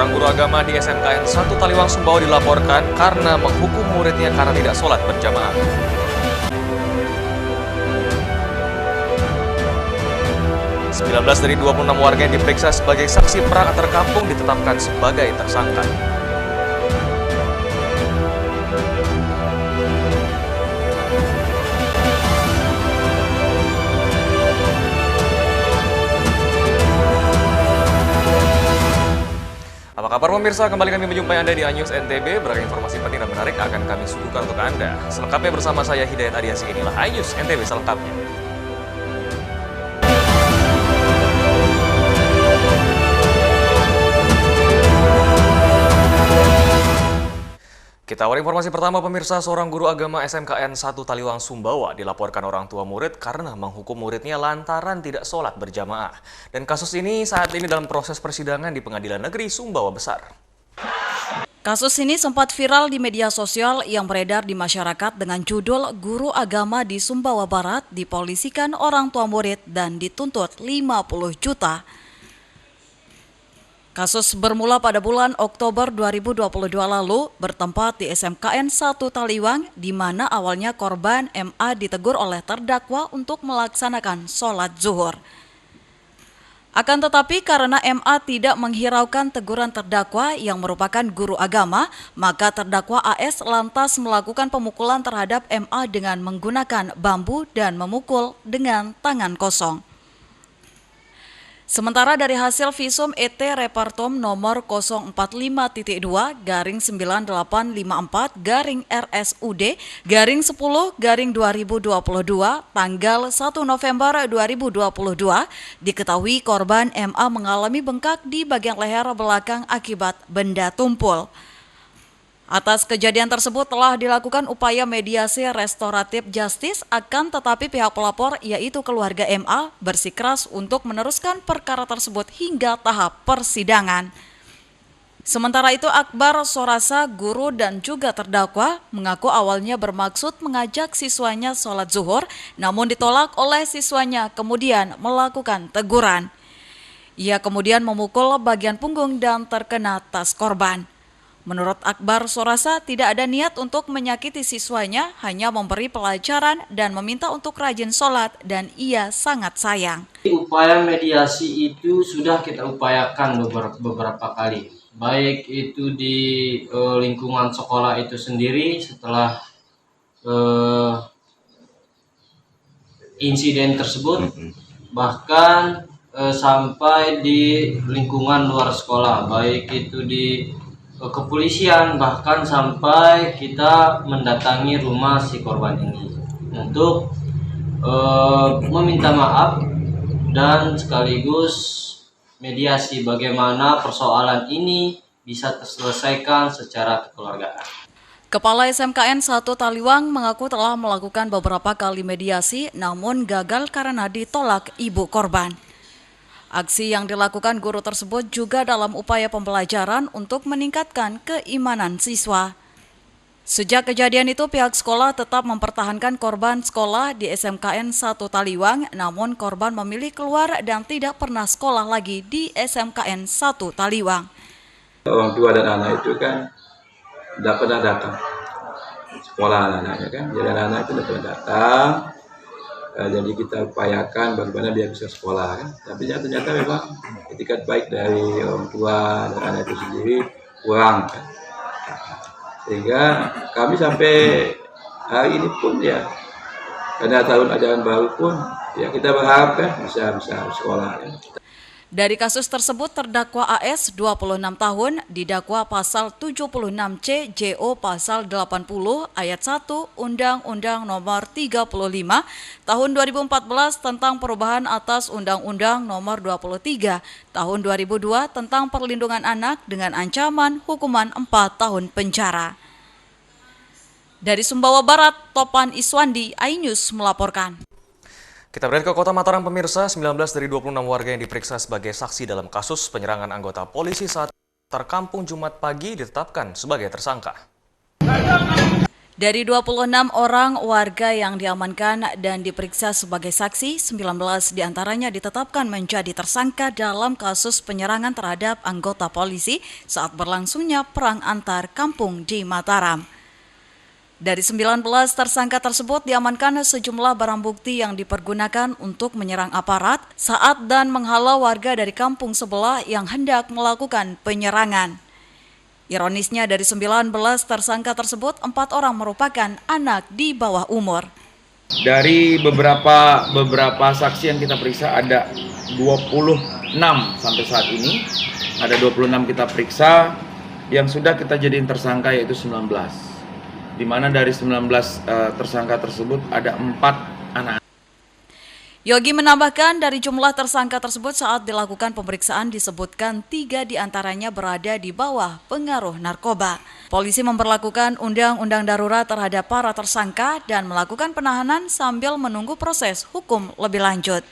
Seorang guru agama di SMKN 1 Taliwang Sumbawa dilaporkan karena menghukum muridnya karena tidak sholat berjamaah. 19 dari 26 warga yang diperiksa sebagai saksi perang antar kampung ditetapkan sebagai tersangka. Apa kabar pemirsa? Kembali kami menjumpai Anda di iNews NTB. Beragam informasi penting dan menarik akan kami suguhkan untuk Anda. Selengkapnya bersama saya Hidayat Adiasi, inilah iNews NTB selengkapnya. Kita awali informasi pertama pemirsa, seorang guru agama SMKN 1 Taliwang Sumbawa dilaporkan orang tua murid karena menghukum muridnya lantaran tidak sholat berjamaah. Dan kasus ini saat ini dalam proses persidangan di Pengadilan Negeri Sumbawa Besar. Kasus ini sempat viral di media sosial yang beredar di masyarakat dengan judul "Guru Agama di Sumbawa Barat dipolisikan orang tua murid dan dituntut 50 juta". Kasus bermula pada bulan Oktober 2022 lalu bertempat di SMKN 1 Taliwang, di mana awalnya korban MA ditegur oleh terdakwa untuk melaksanakan sholat zuhur. Akan tetapi karena MA tidak menghiraukan teguran terdakwa yang merupakan guru agama, maka terdakwa AS lantas melakukan pemukulan terhadap MA dengan menggunakan bambu dan memukul dengan tangan kosong. Sementara dari hasil visum ET Repartom nomor 045-98-RSUD-10-10/2022 tanggal 1 November 2022 diketahui korban MA mengalami bengkak di bagian leher belakang akibat benda tumpul. Atas kejadian tersebut telah dilakukan upaya mediasi restoratif justice, akan tetapi pihak pelapor yaitu keluarga MA bersikeras untuk meneruskan perkara tersebut hingga tahap persidangan. Sementara itu Akbar Sorasa, guru dan juga terdakwa, mengaku awalnya bermaksud mengajak siswanya sholat zuhur, namun ditolak oleh siswanya kemudian melakukan teguran. Ia kemudian memukul bagian punggung dan terkena tas korban. Menurut Akbar Sorasa, tidak ada niat untuk menyakiti siswanya, hanya memberi pelajaran dan meminta untuk rajin sholat, dan ia sangat sayang. Upaya mediasi itu sudah kita upayakan beberapa kali, baik itu di lingkungan sekolah itu sendiri setelah insiden tersebut, bahkan sampai di lingkungan luar sekolah, baik itu di kepolisian, bahkan sampai kita mendatangi rumah si korban ini untuk meminta maaf dan sekaligus mediasi bagaimana persoalan ini bisa terselesaikan secara kekeluargaan. Kepala SMKN 1 Taliwang mengaku telah melakukan beberapa kali mediasi namun gagal karena ditolak ibu korban. Aksi yang dilakukan guru tersebut juga dalam upaya pembelajaran untuk meningkatkan keimanan siswa. Sejak kejadian itu, pihak sekolah tetap mempertahankan korban sekolah di SMKN 1 Taliwang, namun korban memilih keluar dan tidak pernah sekolah lagi di SMKN 1 Taliwang. Orang tua dan anak itu kan tidak pernah datang sekolah anak-anaknya kan, jadi anak-anak itu tidak pernah datang. Jadi kita upayakan bagaimana dia bisa sekolah kan. Tapi ternyata memang etikat baik dari orang tua dan anak itu sendiri kurang kan. Sehingga kami sampai hari ini pun ya, karena tahun ajaran baru pun ya kita berharap kan bisa sekolah kan. Dari kasus tersebut, terdakwa AS 26 tahun didakwa pasal 76C JO pasal 80 ayat 1 Undang-Undang Nomor 35 Tahun 2014 tentang perubahan atas Undang-Undang Nomor 23 Tahun 2002 tentang perlindungan anak dengan ancaman hukuman 4 tahun penjara. Dari Sumbawa Barat, Topan Iswandi, iNews melaporkan. Kita beralih ke Kota Mataram pemirsa, 19 dari 26 warga yang diperiksa sebagai saksi dalam kasus penyerangan anggota polisi saat terkampung Jumat pagi ditetapkan sebagai tersangka. Dari 26 orang warga yang diamankan dan diperiksa sebagai saksi, 19 diantaranya ditetapkan menjadi tersangka dalam kasus penyerangan terhadap anggota polisi saat berlangsungnya perang antar kampung di Mataram. Dari 19 tersangka tersebut diamankan sejumlah barang bukti yang dipergunakan untuk menyerang aparat saat dan menghalau warga dari kampung sebelah yang hendak melakukan penyerangan. Ironisnya dari 19 tersangka tersebut, 4 orang merupakan anak di bawah umur. Dari beberapa saksi yang kita periksa ada 26 sampai saat ini. Ada 26 kita periksa, yang sudah kita jadiin tersangka yaitu 19. Di mana dari 19 tersangka tersebut ada 4 anak. Yogi menambahkan dari jumlah tersangka tersebut saat dilakukan pemeriksaan disebutkan 3 diantaranya berada di bawah pengaruh narkoba. Polisi memperlakukan undang-undang darurat terhadap para tersangka dan melakukan penahanan sambil menunggu proses hukum lebih lanjut.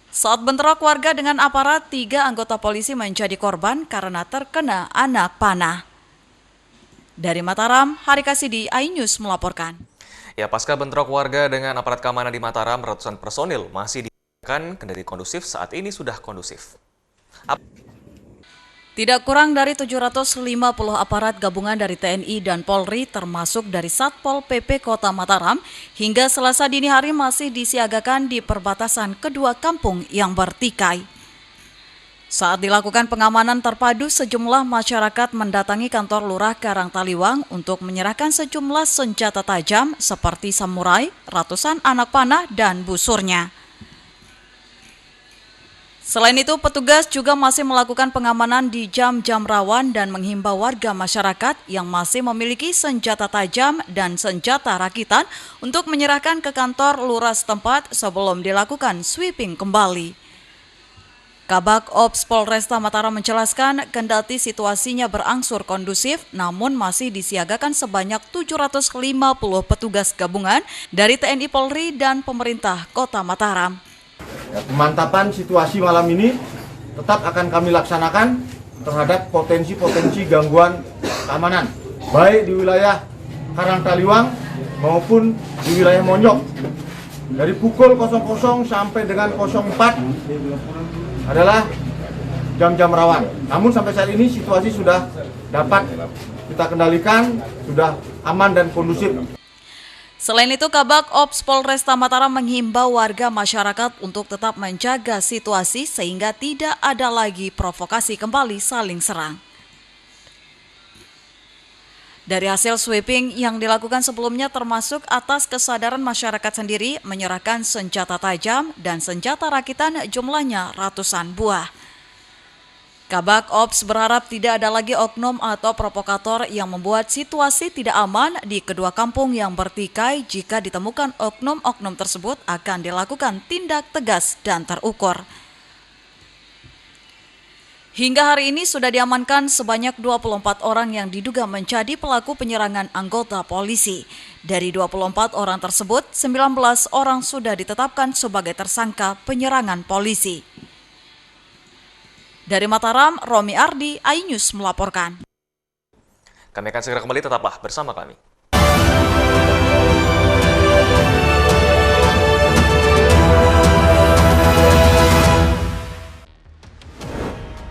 Saat bentrok warga dengan aparat, 3 anggota polisi menjadi korban karena terkena anak panah. Dari Mataram, Hari Kasidi, iNews melaporkan. Ya, pasca bentrok warga dengan aparat keamanan di Mataram, ratusan personil masih disiagakan. Kendari kondusif saat ini sudah kondusif. Tidak kurang dari 750 aparat gabungan dari TNI dan Polri termasuk dari Satpol PP Kota Mataram hingga Selasa dini hari masih disiagakan di perbatasan kedua kampung yang bertikai. Saat dilakukan pengamanan terpadu, sejumlah masyarakat mendatangi kantor Lurah Karangtaliwang untuk menyerahkan sejumlah senjata tajam seperti samurai, ratusan anak panah, dan busurnya. Selain itu, petugas juga masih melakukan pengamanan di jam-jam rawan dan menghimbau warga masyarakat yang masih memiliki senjata tajam dan senjata rakitan untuk menyerahkan ke kantor lurah setempat sebelum dilakukan sweeping kembali. Kabak Ops Polresta Mataram menjelaskan kendati situasinya berangsur kondusif, namun masih disiagakan sebanyak 750 petugas gabungan dari TNI Polri dan pemerintah Kota Mataram. Ya, pemantapan situasi malam ini tetap akan kami laksanakan terhadap potensi-potensi gangguan keamanan, baik di wilayah Karangtaliwang maupun di wilayah Monjok. Dari pukul 00 sampai dengan 04 adalah jam-jam rawan. Namun sampai saat ini situasi sudah dapat kita kendalikan, sudah aman dan kondusif. Selain itu, Kabak Ops Polresta Mataram menghimbau warga masyarakat untuk tetap menjaga situasi sehingga tidak ada lagi provokasi kembali saling serang. Dari hasil sweeping yang dilakukan sebelumnya termasuk atas kesadaran masyarakat sendiri menyerahkan senjata tajam dan senjata rakitan jumlahnya ratusan buah. Kabak Ops berharap tidak ada lagi oknum atau provokator yang membuat situasi tidak aman di kedua kampung yang bertikai. Jika ditemukan oknum-oknum tersebut akan dilakukan tindak tegas dan terukur. Hingga hari ini sudah diamankan sebanyak 24 orang yang diduga menjadi pelaku penyerangan anggota polisi. Dari 24 orang tersebut, 19 orang sudah ditetapkan sebagai tersangka penyerangan polisi. Dari Mataram, Romi Ardi, iNews melaporkan. Kami akan segera kembali, tetaplah bersama kami.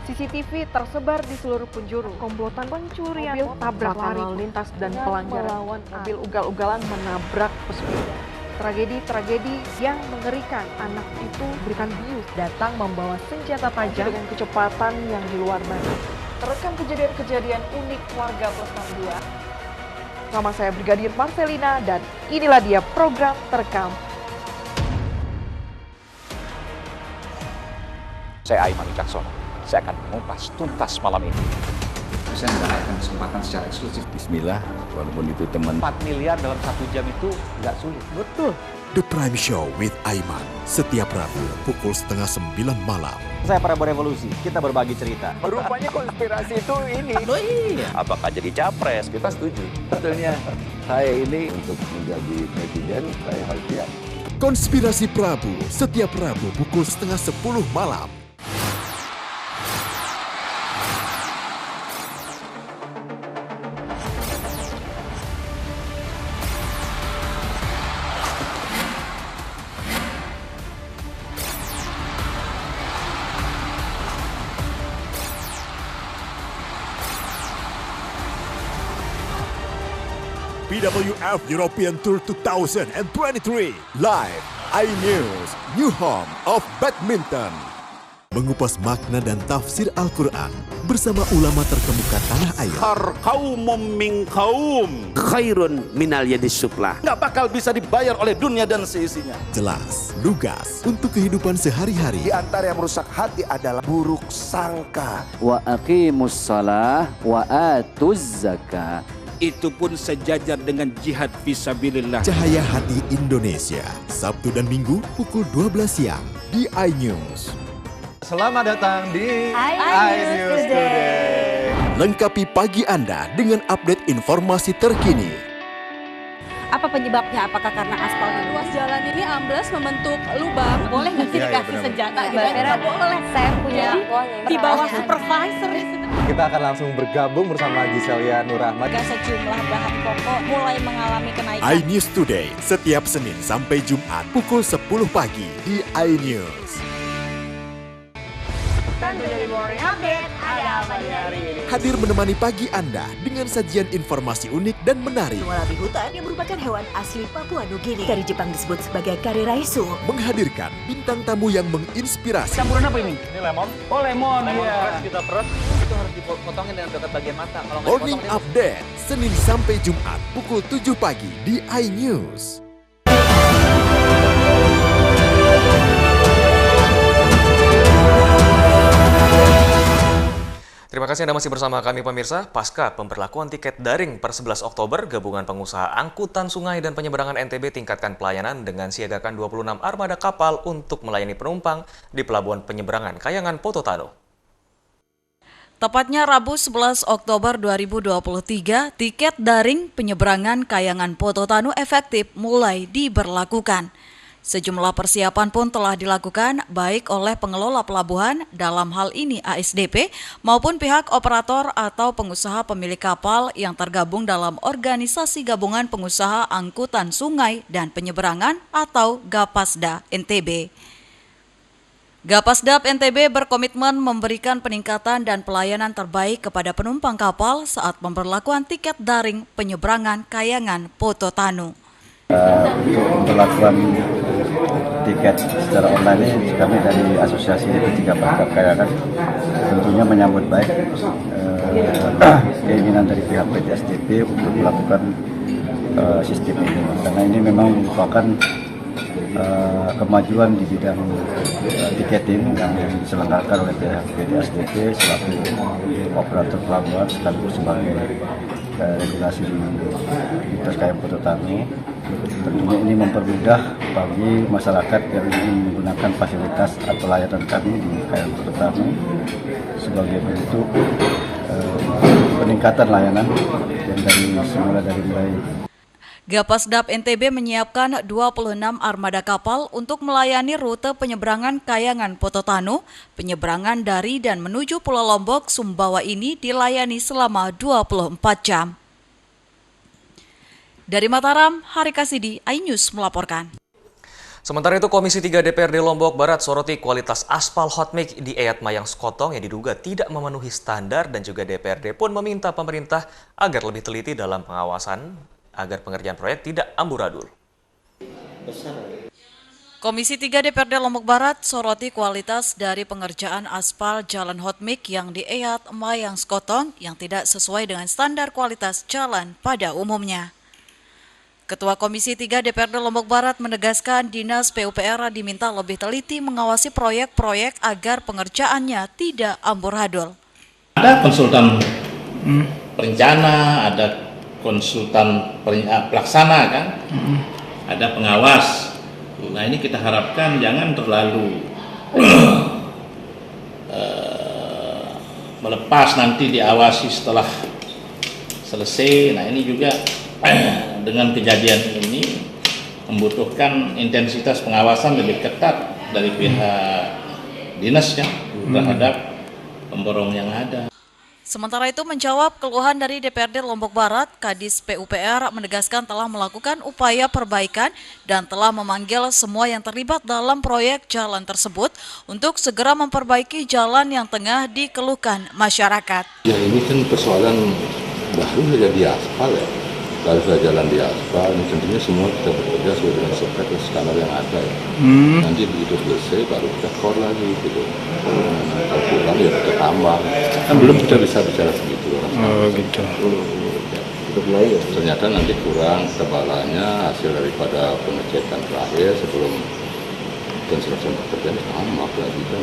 CCTV tersebar di seluruh penjuru. Komplotan pencurian mobil, tabrak lalu lintas dan pelanggaran melawan mobil ugal-ugalan menabrak pesepeda. Tragedi-tragedi yang mengerikan. Anak itu berikan bius datang membawa senjata tajam dengan kecepatan yang di luar batas. Terekam kejadian-kejadian unik warga Plus 62. Sama saya Brigadir Marcelina dan inilah dia program Terekam. Saya Aiman Wicaksono. Saya akan mengupas tuntas malam ini. Saya mendapatkan kesempatan secara eksklusif. Bismillah, walaupun itu teman. 4 miliar dalam 1 jam itu nggak sulit. Betul. The Prime Show with Aiman, setiap Rabu pukul 8:30 malam. Saya Prabowo Revolusi, kita berbagi cerita. Rupanya konspirasi itu ini. Oh iya. Apakah jadi capres? Kita setuju. Sebetulnya saya ini untuk menjadi presiden, saya harus siap. Konspirasi Prabu, setiap Rabu pukul 9:30 malam. BWF European Tour 2023. Live, iNews, new home of badminton. Mengupas makna dan tafsir Al-Quran bersama ulama terkemuka tanah air. Kaumum min kaum khairun minal yadis suflah. Nggak bakal bisa dibayar oleh dunia dan seisinya. Jelas, lugas untuk kehidupan sehari-hari. Di antara yang merusak hati adalah buruk sangka. Wa aqimus shalah wa atuz zakah. Itu pun sejajar dengan jihad fisabilillah. Cahaya Hati Indonesia, Sabtu dan Minggu pukul 12 siang di iNews. Selamat datang di iNews Today. Lengkapi pagi Anda dengan update informasi terkini. Apa penyebabnya? Apakah karena aspalnya? Ruas jalan ini ambles membentuk lubang. Boleh nggak sih dikasih senjata? Nggak boleh. Saya punya di bawah supervisor. Kita akan langsung bergabung bersama Giselia Nurahmat. Sejumlah bahan pokok mulai mengalami kenaikan. iNews Today setiap Senin sampai Jumat pukul 10 pagi di iNews. Hadir menemani pagi Anda dengan sajian informasi unik dan menarik. Wallaby hutan yang merupakan hewan asli Papua Nugini. Dari Jepang disebut sebagai kari raisu. Menghadirkan bintang tamu yang menginspirasi. Campuran apa ini? Ini lemon. Oh lemon, Fresh kita peres. Itu harus dipotongin dengan dekat bagian mata. Kalau nggak Morning Update, Senin sampai Jumat pukul 7 pagi di iNews. Terima kasih Anda masih bersama kami pemirsa. Pasca pemberlakuan tiket daring per 11 Oktober, Gabungan Pengusaha Angkutan Sungai dan Penyeberangan NTB tingkatkan pelayanan dengan siagakan 26 armada kapal untuk melayani penumpang di Pelabuhan Penyeberangan Kayangan Pototano. Tepatnya Rabu 11 Oktober 2023, tiket daring penyeberangan Kayangan Pototano efektif mulai diberlakukan. Sejumlah persiapan pun telah dilakukan baik oleh pengelola pelabuhan, dalam hal ini ASDP, maupun pihak operator atau pengusaha pemilik kapal yang tergabung dalam Organisasi Gabungan Pengusaha Angkutan Sungai dan Penyeberangan atau Gapasda NTB. Gapasda NTB berkomitmen memberikan peningkatan dan pelayanan terbaik kepada penumpang kapal saat pemberlakuan tiket daring penyeberangan Kayangan Pototano. Untuk pemberlakuan tiket secara online ini kami dari Asosiasi Ketiga Pangkap Kayangan tentunya menyambut baik keinginan dari pihak PT SDP untuk melakukan sistem ini, karena ini memang merupakan kemajuan di bidang tiketing yang diselenggarakan oleh pihak PT SDP selaku operator pelabuhan sekaligus sebagai regulasi di Kayangan Pototano. Tentunya ini mempermudah bagi masyarakat yang ingin menggunakan fasilitas atau layanan kami di Kayangan Pototano sebagai bentuk peningkatan layanan yang dari mulai Gapasda NTB menyiapkan 26 armada kapal untuk melayani rute penyeberangan Kayangan Pototano. Penyeberangan dari dan menuju Pulau Lombok, Sumbawa ini dilayani selama 24 jam. Dari Mataram, Hari Kasidi, iNews melaporkan. Sementara itu, Komisi 3 DPRD Lombok Barat soroti kualitas aspal hot mix di Eyat Mayang Sekotong yang diduga tidak memenuhi standar, dan juga DPRD pun meminta pemerintah agar lebih teliti dalam pengawasan agar pengerjaan proyek tidak amburadul. Komisi 3 DPRD Lombok Barat soroti kualitas dari pengerjaan aspal jalan hot mix yang di Eyat Mayang Sekotong yang tidak sesuai dengan standar kualitas jalan pada umumnya. Ketua Komisi 3 DPRD Lombok Barat menegaskan Dinas PUPR diminta lebih teliti mengawasi proyek-proyek agar pengerjaannya tidak amburadul. Ada konsultan perencana, ada konsultan pelaksana kan, ada pengawas. Nah ini kita harapkan jangan terlalu melepas, nanti diawasi setelah selesai. Nah ini juga dengan kejadian ini membutuhkan intensitas pengawasan lebih ketat dari pihak dinas ya terhadap pemborong yang ada. Sementara itu menjawab keluhan dari DPRD Lombok Barat, Kadis PUPR menegaskan telah melakukan upaya perbaikan dan telah memanggil semua yang terlibat dalam proyek jalan tersebut untuk segera memperbaiki jalan yang tengah dikeluhkan masyarakat. Yang ini kan persoalan baru saja di aspal ya. Kalau sudah jalan di aspal, ini tentunya semua kita bekerja sesuai dengan spek dan standar yang ada ya. Nanti begitu selesai baru kita core lagi gitu. Kalau kurang ya kita tambah. Kan belum kita bisa bicara segitu. Gitu. Ternyata nanti kurang tebalannya hasil daripada pengecekan terakhir sebelum konstruksi pekerjaan sama lagi kan.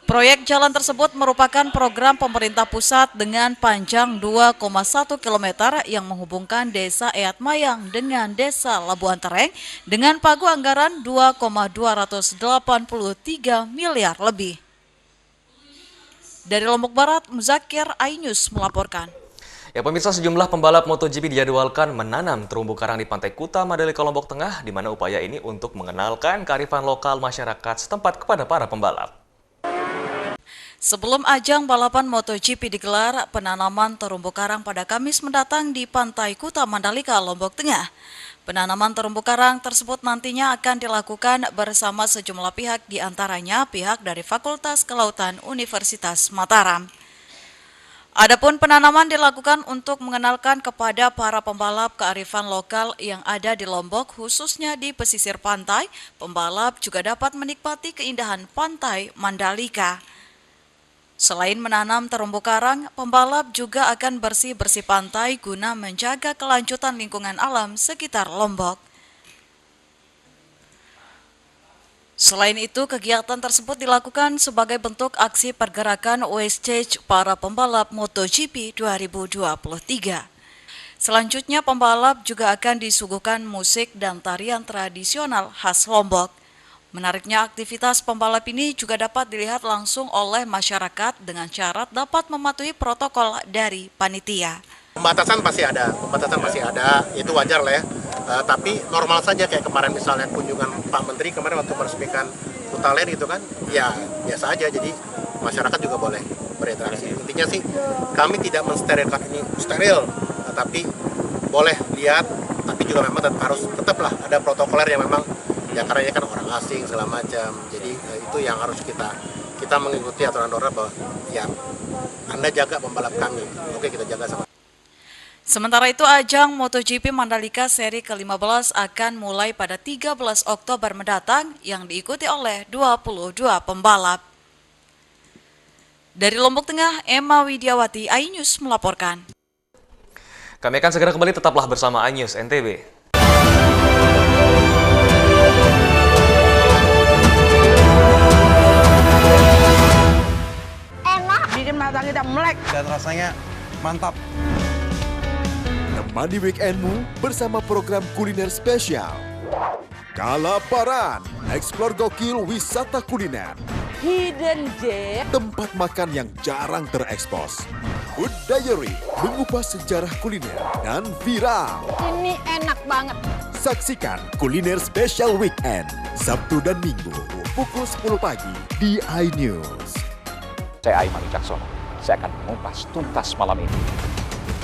Proyek jalan tersebut merupakan program pemerintah pusat dengan panjang 2,1 km yang menghubungkan Desa Eyat Mayang dengan Desa Labuan Tereng dengan pagu anggaran 2,283 miliar lebih. Dari Lombok Barat, Muzakir, iNews melaporkan. Ya pemirsa, sejumlah pembalap MotoGP dijadwalkan menanam terumbu karang di Pantai Kuta, Mandalika, Lombok Tengah, di mana upaya ini untuk mengenalkan kearifan lokal masyarakat setempat kepada para pembalap. Sebelum ajang balapan MotoGP digelar, penanaman terumbu karang pada Kamis mendatang di Pantai Kuta, Mandalika, Lombok Tengah. Penanaman terumbu karang tersebut nantinya akan dilakukan bersama sejumlah pihak, diantaranya pihak dari Fakultas Kelautan Universitas Mataram. Adapun penanaman dilakukan untuk mengenalkan kepada para pembalap kearifan lokal yang ada di Lombok, khususnya di pesisir pantai. Pembalap juga dapat menikmati keindahan Pantai Mandalika. Selain menanam terumbu karang, pembalap juga akan bersih-bersih pantai guna menjaga kelanjutan lingkungan alam sekitar Lombok. Selain itu, kegiatan tersebut dilakukan sebagai bentuk aksi pergerakan Wastage para pembalap MotoGP 2023. Selanjutnya, pembalap juga akan disuguhkan musik dan tarian tradisional khas Lombok. Menariknya, aktivitas pembalap ini juga dapat dilihat langsung oleh masyarakat dengan syarat dapat mematuhi protokol dari panitia. Pembatasan pasti ada, itu wajar lah ya. Tapi normal saja kayak kemarin misalnya kunjungan Pak Menteri kemarin waktu meresmikan Kutalen gitu kan, ya biasa aja. Jadi masyarakat juga boleh berinteraksi. Intinya sih kami tidak mensterilkan ini steril, tapi boleh lihat, tapi juga memang harus tetaplah ada protokoler yang memang ya karena ini kan orang asing segala macam. Jadi itu yang harus kita mengikuti aturan-aturan bahwa ya Anda jaga pembalap kami. Oke, kita jaga sama. Sementara itu, ajang MotoGP Mandalika seri ke-15 akan mulai pada 13 Oktober mendatang yang diikuti oleh 22 pembalap. Dari Lombok Tengah, Emma Widiawati, iNews melaporkan. Kami akan segera kembali, tetaplah bersama iNews NTB. Enak, bikin mata kita melek dan rasanya mantap. Temani weekendmu bersama program kuliner spesial. Kalaparan, eksplor gokil wisata kuliner. Hidden Gem, tempat makan yang jarang terekspos. Food Diary, mengupas sejarah kuliner dan viral. ini enak banget. Saksikan kuliner spesial weekend, Sabtu dan Minggu, pukul 10 pagi di iNews. Saya Aiman Wicaksono, saya akan mengupas tuntas malam ini.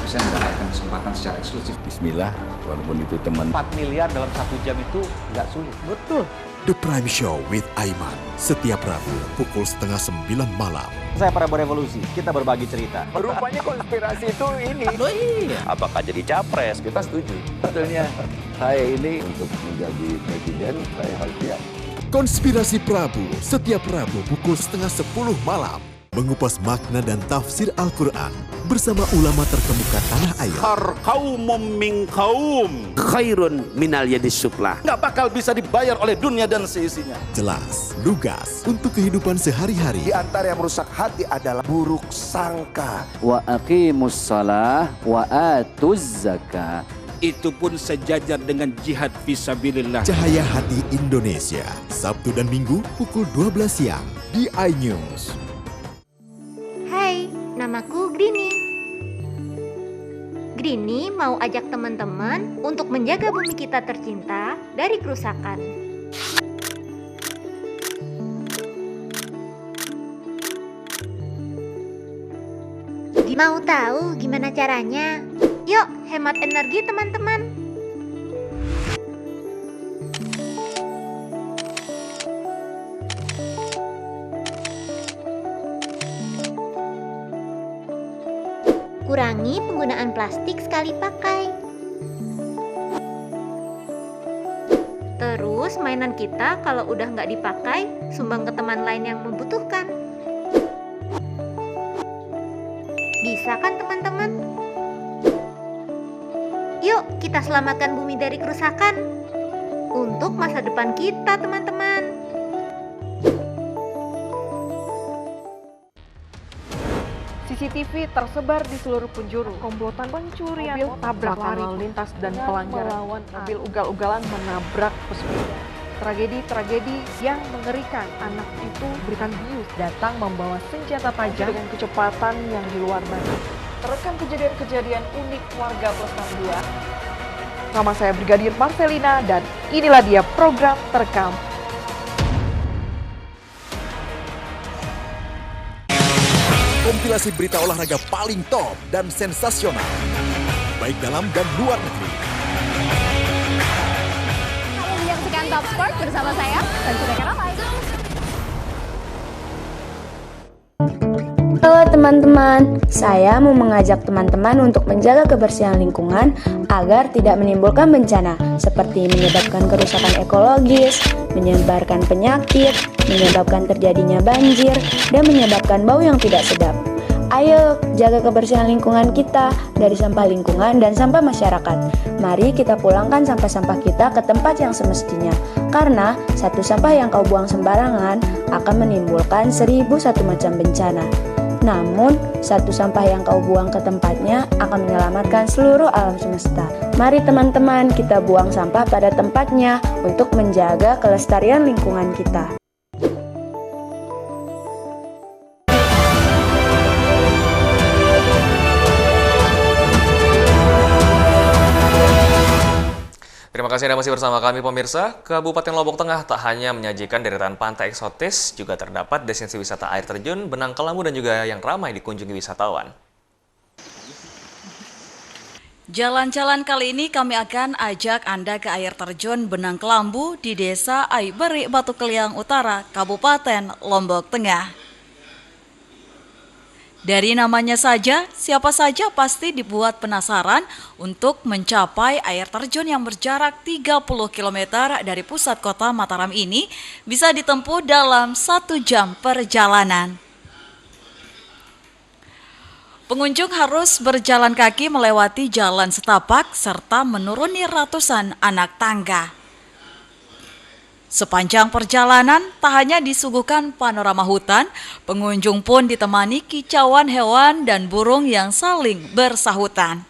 Saya mendapatkan kesempatan secara eksklusif. Bismillah, walaupun itu teman. 4 miliar dalam 1 jam itu nggak sulit. Betul. The Prime Show with Aiman, setiap Rabu pukul 8:30 malam. Saya Prabowo Revolusi, kita berbagi cerita. Rupanya konspirasi itu ini. Oh iya. Apakah jadi capres? Kita setuju. Sebetulnya saya ini untuk menjadi presiden, saya harus siap. Konspirasi Prabu, setiap Rabu pukul 9:30 malam. Mengupas makna dan tafsir Al-Quran bersama ulama terkemuka tanah air. Kaumum min kaum khairun minal yadis sufla. Nggak bakal bisa dibayar oleh dunia dan seisinya. Jelas, lugas untuk kehidupan sehari-hari. Di antara yang merusak hati adalah buruk sangka. Wa aqimus shalah wa atuz zakah. Itu pun sejajar dengan jihad fisabilillah. Cahaya Hati Indonesia, Sabtu dan Minggu pukul 12 siang di iNews. Hai, namaku Greenie. Greenie mau ajak teman-teman untuk menjaga bumi kita tercinta dari kerusakan. Mau tahu gimana caranya? Yuk, hemat energi teman-teman. Kurangi penggunaan plastik sekali pakai. Terus mainan kita kalau udah nggak dipakai, sumbang ke teman lain yang membutuhkan. Bisa kan teman-teman? Yuk kita selamatkan bumi dari kerusakan untuk masa depan kita teman-teman. CCTV tersebar di seluruh penjuru. Komplotan pencurian, mobil tabrak lari lintas dan pelanggaran melawan mobil ugal-ugalan menabrak pesepeda. Tragedi-tragedi yang mengerikan. Anak itu berikan bius datang membawa senjata tajam dengan kecepatan yang di luar batas. Terekam kejadian-kejadian unik warga plus 62. Nama saya Brigadir Marcelina dan inilah dia program Terekam. Kompilasi berita olahraga paling top dan sensasional, baik dalam dan luar negeri. Kamu menyaksikan Top Sport bersama saya, Sansura Karamai. Halo teman-teman, saya mau mengajak teman-teman untuk menjaga kebersihan lingkungan agar tidak menimbulkan bencana seperti menyebabkan kerusakan ekologis, menyebarkan penyakit, menyebabkan terjadinya banjir, dan menyebabkan bau yang tidak sedap. Ayo, jaga kebersihan lingkungan kita dari sampah lingkungan dan sampah masyarakat. Mari kita pulangkan sampah-sampah kita ke tempat yang semestinya. Karena satu sampah yang kau buang sembarangan akan menimbulkan 1001 macam bencana. Namun, satu sampah yang kau buang ke tempatnya akan menyelamatkan seluruh alam semesta. Mari teman-teman, kita buang sampah pada tempatnya untuk menjaga kelestarian lingkungan kita. Terima kasih Anda masih bersama kami pemirsa. Kabupaten Lombok Tengah tak hanya menyajikan deretan pantai eksotis, juga terdapat destinasi wisata air terjun, benang kelambu dan juga yang ramai dikunjungi wisatawan. Jalan-jalan kali ini kami akan ajak Anda ke air terjun Benang Kelambu di Desa Aiberi, Batu Keliang Utara, Kabupaten Lombok Tengah. Dari namanya saja, siapa saja pasti dibuat penasaran untuk mencapai air terjun yang berjarak 30 km dari pusat kota Mataram ini bisa ditempuh dalam 1 jam perjalanan. Pengunjung harus berjalan kaki melewati jalan setapak serta menuruni ratusan anak tangga. Sepanjang perjalanan tak hanya disuguhkan panorama hutan, pengunjung pun ditemani kicauan hewan dan burung yang saling bersahutan.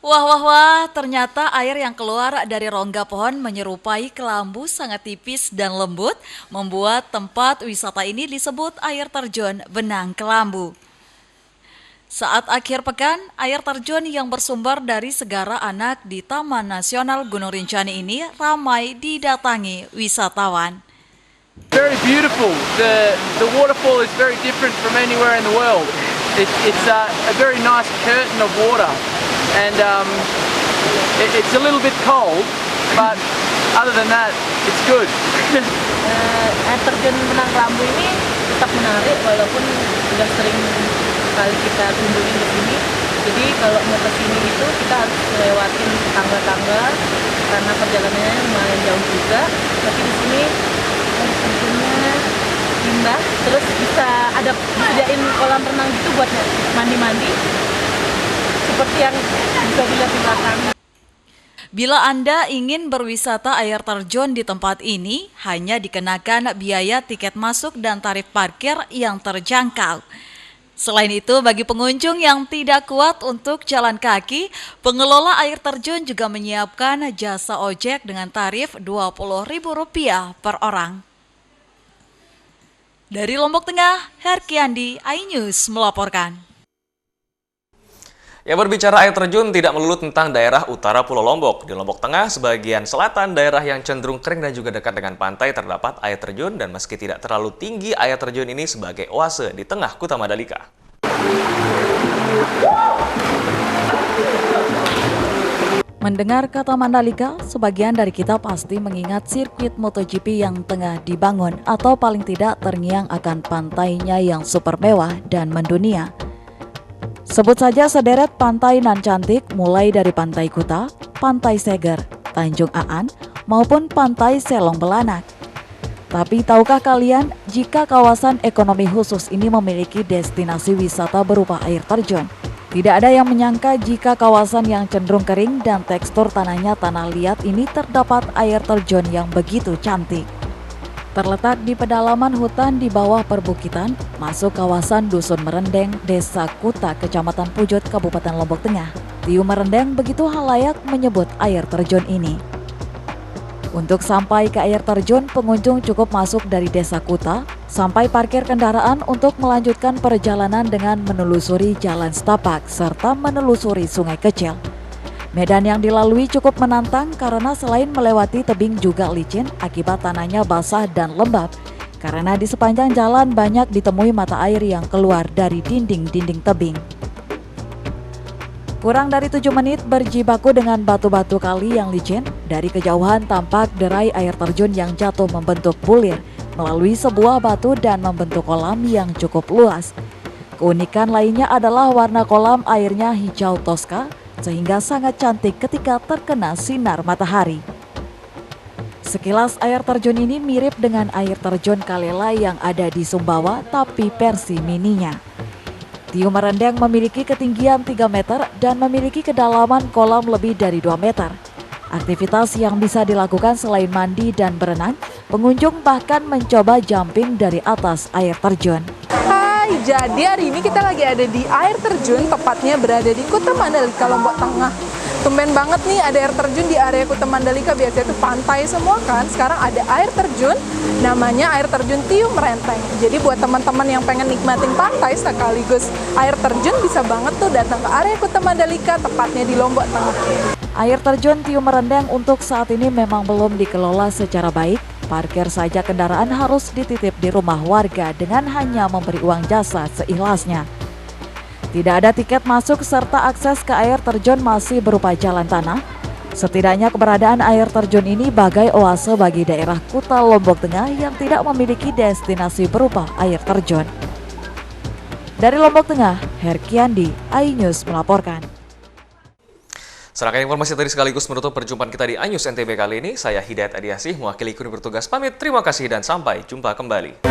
Wah, wah, wah, ternyata air yang keluar dari rongga pohon menyerupai kelambu sangat tipis dan lembut, membuat tempat wisata ini disebut air terjun Benang Kelambu. Saat akhir pekan, air terjun yang bersumber dari Segara Anak di Taman Nasional Gunung Rinjani ini ramai didatangi wisatawan. Very beautiful. The waterfall is very different from anywhere in the world. It's a very nice curtain of water, and it's a little bit cold, but other than that, it's good. Air terjun Benang Kelambu ini tetap menarik walaupun sudah sering kali kita kunjungi ke sini. Jadi kalau mau ke sini itu kita harus lewatin tangga-tangga karena perjalanannya lumayan jauh juga. Tapi di sini air terjunnya indah, terus bisa ada disediain kolam renang gitu buat mandi-mandi. Seperti yang bisa dilihat di belakang. Bila Anda ingin berwisata air terjun di tempat ini, hanya dikenakan biaya tiket masuk dan tarif parkir yang terjangkau. Selain itu, bagi pengunjung yang tidak kuat untuk jalan kaki, pengelola air terjun juga menyiapkan jasa ojek dengan tarif Rp20.000 per orang. Dari Lombok Tengah, Herkiandi, iNews melaporkan. Ya, berbicara air terjun tidak melulu tentang daerah utara Pulau Lombok. Di Lombok Tengah, sebagian selatan daerah yang cenderung kering dan juga dekat dengan pantai terdapat air terjun, dan meski tidak terlalu tinggi, air terjun ini sebagai oase di tengah Kuta Mandalika. Mendengar kata Mandalika, sebagian dari kita pasti mengingat sirkuit MotoGP yang tengah dibangun atau paling tidak terngiang akan pantainya yang super mewah dan mendunia. Sebut saja sederet pantai nan cantik mulai dari Pantai Kuta, Pantai Seger, Tanjung Aan, maupun Pantai Selong Belanak. Tapi tahukah kalian jika kawasan ekonomi khusus ini memiliki destinasi wisata berupa air terjun? Tidak ada yang menyangka jika kawasan yang cenderung kering dan tekstur tanahnya tanah liat ini terdapat air terjun yang begitu cantik. Terletak di pedalaman hutan di bawah perbukitan, masuk kawasan Dusun Merendeng, Desa Kuta, Kecamatan Pujut, Kabupaten Lombok Tengah. Tiu Merendeng begitu halayak menyebut air terjun ini. Untuk sampai ke air terjun, pengunjung cukup masuk dari Desa Kuta, sampai parkir kendaraan untuk melanjutkan perjalanan dengan menelusuri jalan setapak serta menelusuri sungai kecil. Medan yang dilalui cukup menantang karena selain melewati tebing juga licin akibat tanahnya basah dan lembab, karena di sepanjang jalan banyak ditemui mata air yang keluar dari dinding-dinding tebing. Kurang dari 7 menit berjibaku dengan batu-batu kali yang licin, dari kejauhan tampak derai air terjun yang jatuh membentuk bulir melalui sebuah batu dan membentuk kolam yang cukup luas. Keunikan lainnya adalah warna kolam airnya hijau toska, sehingga sangat cantik ketika terkena sinar matahari. Sekilas air terjun ini mirip dengan air terjun Kalela yang ada di Sumbawa, tapi versi mininya. Tiu Merendeng memiliki ketinggian 3 meter dan memiliki kedalaman kolam lebih dari 2 meter. Aktivitas yang bisa dilakukan selain mandi dan berenang, pengunjung bahkan mencoba jumping dari atas air terjun. Hai, jadi hari ini kita lagi ada di air terjun, tepatnya berada di Kuta Mandalika, Lombok Tengah. Tumben banget nih ada air terjun di area Kuta Mandalika, biasanya itu pantai semua kan. Sekarang ada air terjun, namanya air terjun Tiu Merendeng. Jadi buat teman-teman yang pengen nikmatin pantai sekaligus air terjun, bisa banget tuh datang ke area Kuta Mandalika, tepatnya di Lombok Tengah. Air terjun Tiu Merendeng untuk saat ini memang belum dikelola secara baik. Parkir saja kendaraan harus dititip di rumah warga dengan hanya memberi uang jasa seikhlasnya. Tidak ada tiket masuk serta akses ke air terjun masih berupa jalan tanah. Setidaknya keberadaan air terjun ini bagai oase bagi daerah Kuta Lombok Tengah yang tidak memiliki destinasi berupa air terjun. Dari Lombok Tengah, Herkiandi, iNews melaporkan. Serangkaian informasi tadi sekaligus menutup perjumpaan kita di iNews NTB kali ini. Saya Hidayat Adiasih, mewakili kru bertugas pamit. Terima kasih dan sampai jumpa kembali.